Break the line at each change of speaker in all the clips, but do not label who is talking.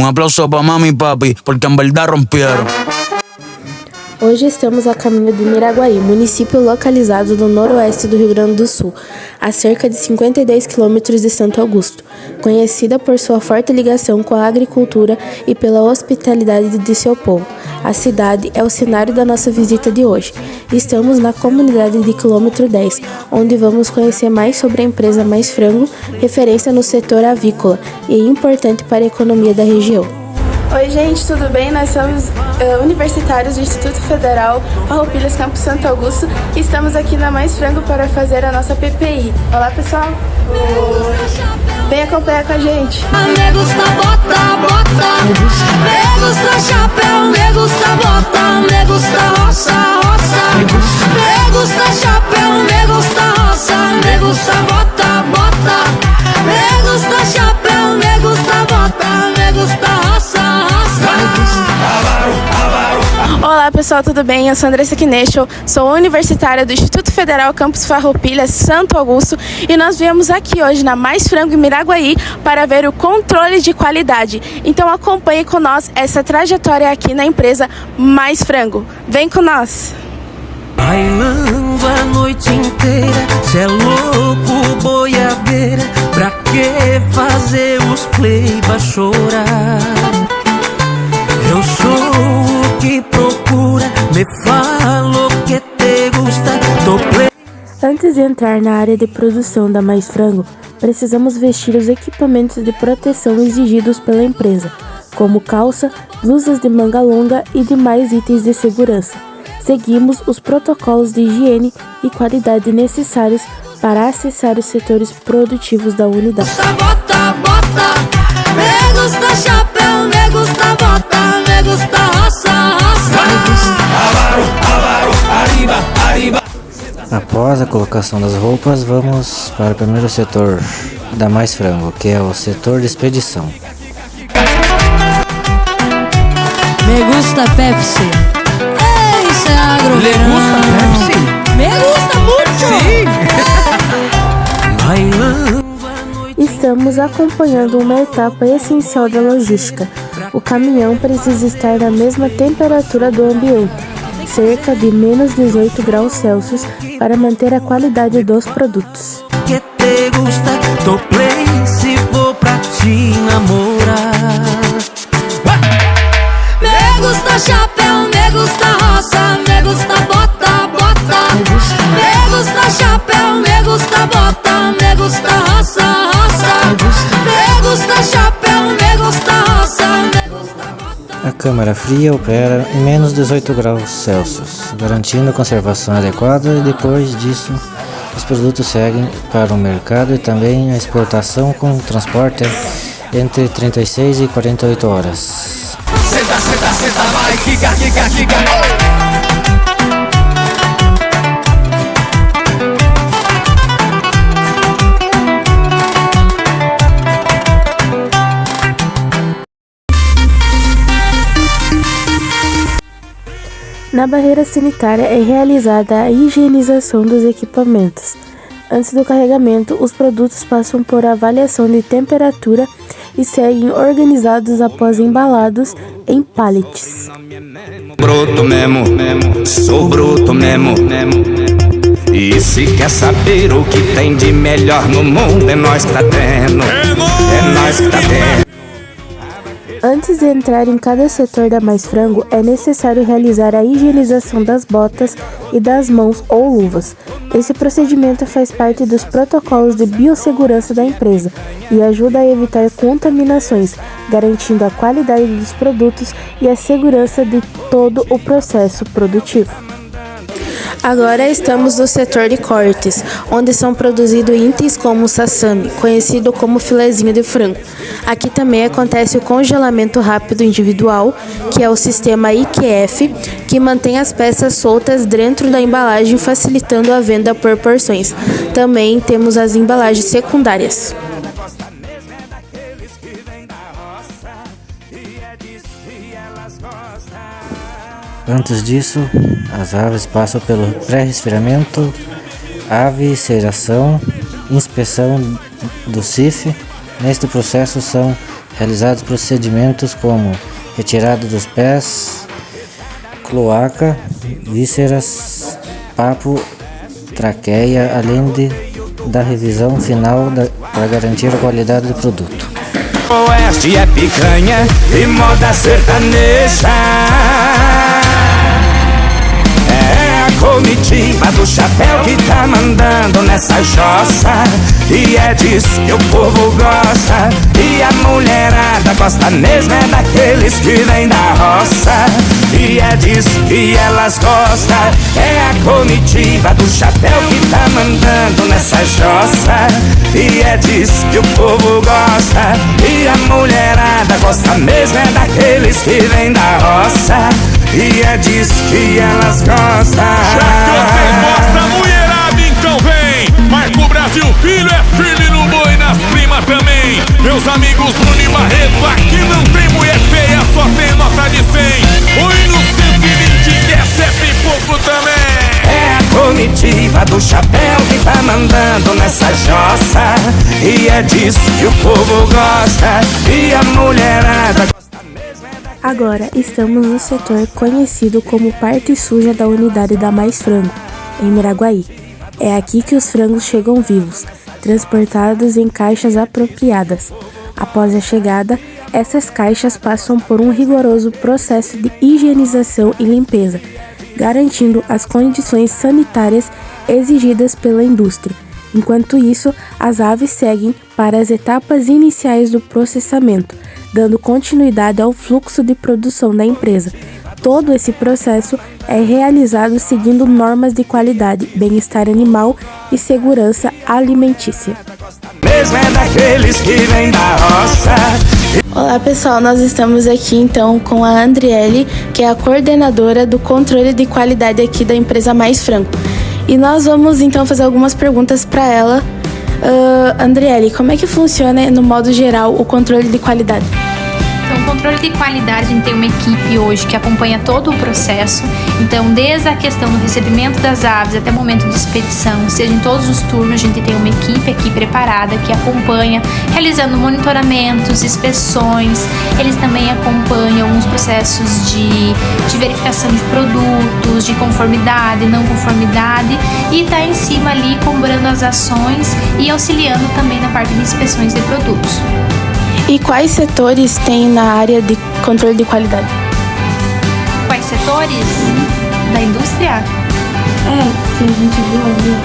aplauso para mami y papi, porque en verdad rompieron.
Hoje estamos a caminho de Miraguaí, município localizado no noroeste do Rio Grande do Sul, a cerca de 52 quilômetros de Santo Augusto, conhecida por sua forte ligação com a agricultura e pela hospitalidade de seu povo. A cidade é o cenário da nossa visita de hoje. Estamos na comunidade de quilômetro 10, onde vamos conhecer mais sobre a empresa Mais Frango, referência no setor avícola e importante para a economia da região.
Oi gente, tudo bem? Nós somos universitários do Instituto Federal Farroupilhas, Campus Santo Augusto, e estamos aqui na Mais Frango para fazer a nossa PPI. Olá pessoal! Oi. Vem acompanhar com a gente!
Me gusta bota, bota, me gusta chapéu, me gusta bota, me gusta roça, roça, me gusta chapéu, me gusta roça, me gusta bota, bota, me gusta chapéu, me gusta bota, me gusta roça, roça.
Olá pessoal, tudo bem? Eu sou Andressa Kinechel, sou universitária do Instituto Federal Campus Farroupilhas, Santo Augusto, e nós viemos aqui hoje na Mais Frango em Miraguaí para ver o controle de qualidade. Então acompanhe com nós essa trajetória aqui na empresa Mais Frango. Vem com nós!
Bailando a noite inteira, cê é louco, boiadeira, pra que fazer os pleiba chorar? Eu sou o que procura, me falo que te gusta,
Antes de entrar na área de produção da Mais Frango, precisamos vestir os equipamentos de proteção exigidos pela empresa, como calça, blusas de manga longa e demais itens de segurança. Seguimos os protocolos de higiene e qualidade necessários para acessar os setores produtivos da unidade.
Bota, bota, me gusta chapéu, me gusta bota, me gusta roça, roça.
arriba, arriba.
Após a colocação das roupas, vamos para o primeiro setor da Mais Frango, que é o setor de expedição.
Me gusta Pepsi. Isso é agro.
Le gusta Pepsi?
Me gusta muito.
Sim. Bailando.
Estamos acompanhando uma etapa essencial da logística. O caminhão precisa estar na mesma temperatura do ambiente, cerca de menos 18 graus Celsius, para manter a qualidade dos produtos.
Que te gusta, tô play se for pra te namorar.
Me gusta chapéu, me gusta roça, me gusta bota, bota. Me gusta chapéu, me gusta bota, me gusta roça, roça. Me gusta chapéu, me gusta roça, me gusta bota.
A câmara fria opera em menos 18 graus Celsius, garantindo a conservação adequada, e depois disso os produtos seguem para o mercado e também a exportação com transporte entre 36 e 48 horas.
Senta, senta, senta, vai, quica, quica, quica.
Na barreira sanitária é realizada a higienização dos equipamentos. Antes do carregamento, os produtos passam por avaliação de temperatura e seguem organizados após embalados em pallets.
Bruto mesmo, sou bruto mesmo. E se quer saber o que tem de melhor no mundo, é nós que tá tendo, é nós que tá tendo.
Antes de entrar em cada setor da Mais Frango, é necessário realizar a higienização das botas e das mãos ou luvas. Esse procedimento faz parte dos protocolos de biossegurança da empresa e ajuda a evitar contaminações, garantindo a qualidade dos produtos e a segurança de todo o processo produtivo.
Agora estamos no setor de cortes, onde são produzidos itens como o sassami, conhecido como filezinho de frango. Aqui também acontece o congelamento rápido individual, que é o sistema IQF, que mantém as peças soltas dentro da embalagem, facilitando a venda por porções. Também temos as embalagens secundárias.
Antes disso, as aves passam pelo pré-resfriamento, aviseração, inspeção do CIF. Neste processo são realizados procedimentos como retirada dos pés, cloaca, vísceras, papo, traqueia, além da revisão final para garantir a qualidade do produto.
Oeste é picanha e moda sertaneja. É a comitiva do chapéu que tá mandando nessa jossa. E é disso que o povo gosta. E a mulherada gosta mesmo é daqueles que vêm da roça. E é disso que elas gostam. É a comitiva do chapéu que tá mandando nessa jossa. E é disso que o povo gosta. E a mulherada gosta mesmo é daqueles que vêm da roça. E é disso que elas gostam.
Já que vocês gostam, mulherada, então vem. Marco Brasil Filho é firme no boi e nas primas também. Meus amigos Bruno e Barreto, aqui não tem mulher feia, só tem nota de 100. Oi no 120 que é sempre pouco também.
É a comitiva do chapéu que tá mandando nessa jossa. E é disso que o povo gosta. E a mulherada gosta mesmo é daquele.
Agora estamos no setor conhecido como parte suja da unidade da Mais Frango, em Miraguaí. É aqui que os frangos chegam vivos, transportados em caixas apropriadas. Após a chegada, essas caixas passam por um rigoroso processo de higienização e limpeza, garantindo as condições sanitárias exigidas pela indústria. Enquanto isso, as aves seguem para as etapas iniciais do processamento, dando continuidade ao fluxo de produção da empresa. Todo esse processo é realizado seguindo normas de qualidade, bem-estar animal e segurança alimentícia.
Mesmo é daqueles que vêm da roça.
Olá pessoal, nós estamos aqui então com a Andriele, que é a coordenadora do controle de qualidade aqui da empresa Mais Frango. E nós vamos então fazer algumas perguntas para ela. Andriele, como é que funciona no modo geral o controle de qualidade?
Então, o controle de qualidade, a gente tem uma equipe hoje que acompanha todo o processo. Então, desde a questão do recebimento das aves até o momento de expedição, seja em todos os turnos, a gente tem uma equipe aqui preparada que acompanha, realizando monitoramentos, inspeções. Eles também acompanham alguns processos de verificação de produtos, de conformidade, não conformidade, e está em cima ali cobrando as ações e auxiliando também na parte de inspeções de produtos.
E quais setores tem na área de controle de qualidade?
Quais setores da indústria?
Que a gente viu ali,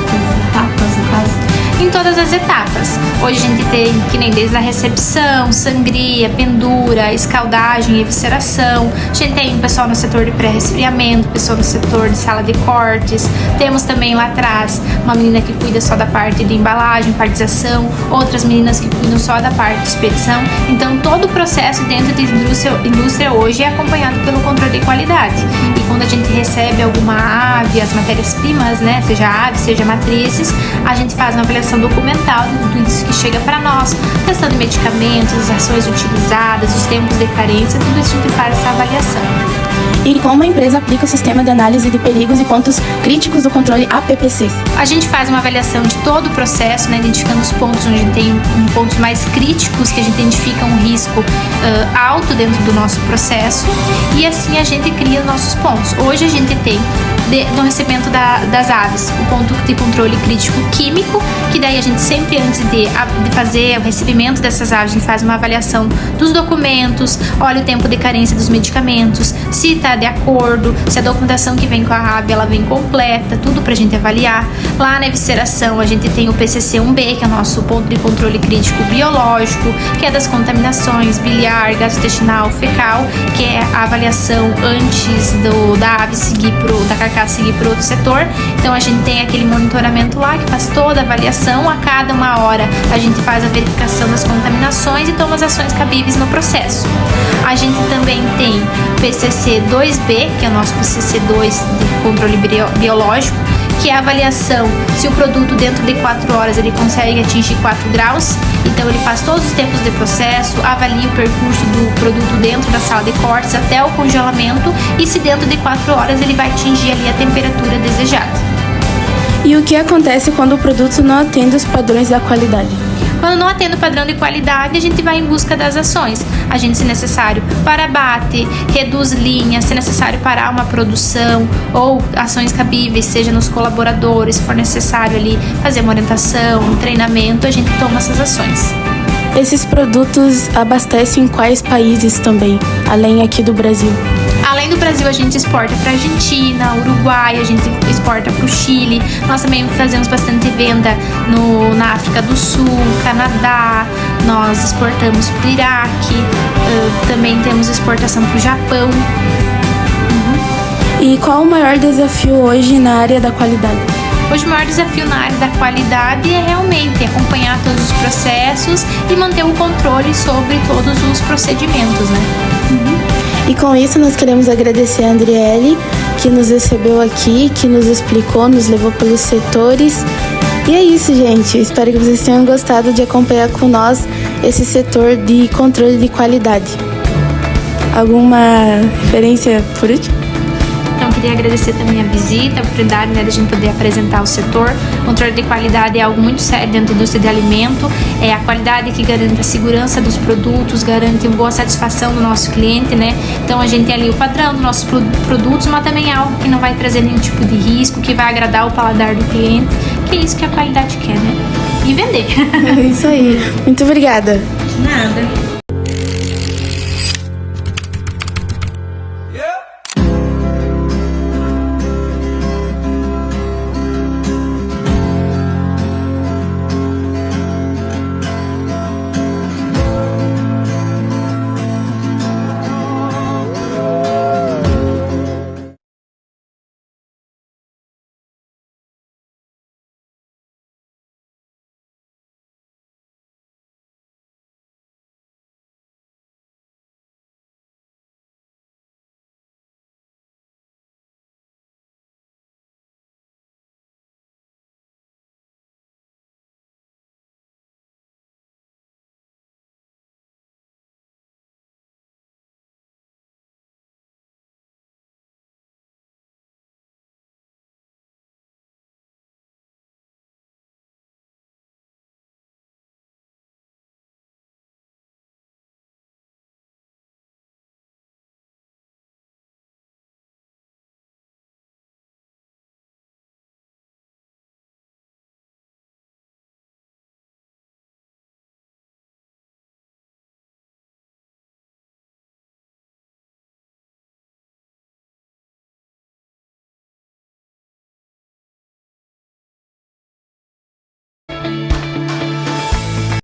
as etapas no caso.
Em todas as etapas. Hoje a gente tem que nem desde a recepção, sangria, pendura, escaldagem, evisceração. A gente tem pessoal no setor de pré-resfriamento, pessoal no setor de sala de cortes. Temos também lá atrás uma menina que cuida só da parte de embalagem, partização, outras meninas que cuidam só da parte de expedição. Então todo o processo dentro de indústria hoje é acompanhado pelo controle de qualidade. E quando a gente recebe alguma ave, as matérias-primas, né, seja ave, seja matrizes, a gente faz uma avaliação documental de tudo isso que chega para nós, questão de medicamentos, as ações utilizadas, os tempos de carência, tudo isso a gente faz essa avaliação.
E como a empresa aplica o sistema de análise de perigos e pontos críticos do controle APPC?
A gente faz uma avaliação de todo o processo, né, identificando os pontos onde tem pontos mais críticos, que a gente identifica um risco alto dentro do nosso processo, e assim a gente cria os nossos pontos. Hoje a gente tem no recebimento das aves o ponto de controle crítico químico, que daí a gente sempre antes de fazer o recebimento dessas aves, a gente faz uma avaliação dos documentos, olha o tempo de carência dos medicamentos, se está de acordo, se a documentação que vem com a ave ela vem completa, tudo pra gente avaliar. Lá na evisceração a gente tem o PCC-1B, que é o nosso ponto de controle crítico biológico, que é das contaminações biliar, gastrointestinal, fecal, que é a avaliação antes da ave da carcaça seguir para outro setor. Então a gente tem aquele monitoramento lá que faz toda a avaliação, a cada uma hora a gente faz a verificação das contaminações e toma as ações cabíveis no processo. A gente também tem PCC-2B, que é o nosso PCC-2 de controle biológico, que é a avaliação se o produto dentro de 4 horas ele consegue atingir 4 graus. Então ele faz todos os tempos de processo, avalia o percurso do produto dentro da sala de cortes até o congelamento e se dentro de 4 horas ele vai atingir ali a temperatura desejada.
E o que acontece quando o produto não atende os padrões da qualidade?
Quando não atende o padrão de qualidade, a gente vai em busca das ações. A gente, se necessário, para abate, reduz linhas, se necessário, parar uma produção ou ações cabíveis, seja nos colaboradores, se for necessário ali fazer uma orientação, um treinamento, a gente toma essas ações.
Esses produtos abastecem quais países também, além aqui do Brasil?
Além do Brasil, a gente exporta para Argentina, Uruguai, a gente exporta para o Chile. Nós também fazemos bastante venda na África do Sul, Canadá. Nós exportamos para o Iraque, também temos exportação para o Japão.
E qual o maior desafio hoje na área da qualidade?
Hoje o maior desafio na área da qualidade é realmente acompanhar todos os processos e manter o controle sobre todos os procedimentos, né?
E com isso nós queremos agradecer a Andriele, que nos recebeu aqui, que nos explicou, nos levou pelos setores. E é isso, gente. Espero que vocês tenham gostado de acompanhar com nós esse setor de controle de qualidade. Alguma referência por último?
Então, queria agradecer também a visita, a oportunidade, né, de a gente poder apresentar o setor. O controle de qualidade é algo muito sério dentro da indústria de alimento. É a qualidade que garante a segurança dos produtos, garante uma boa satisfação do nosso cliente, né? Então, a gente tem ali o padrão dos nossos produtos, mas também é algo que não vai trazer nenhum tipo de risco, que vai agradar o paladar do cliente, que é isso que a qualidade quer, né? E vender.
É isso aí. Muito obrigada.
De nada.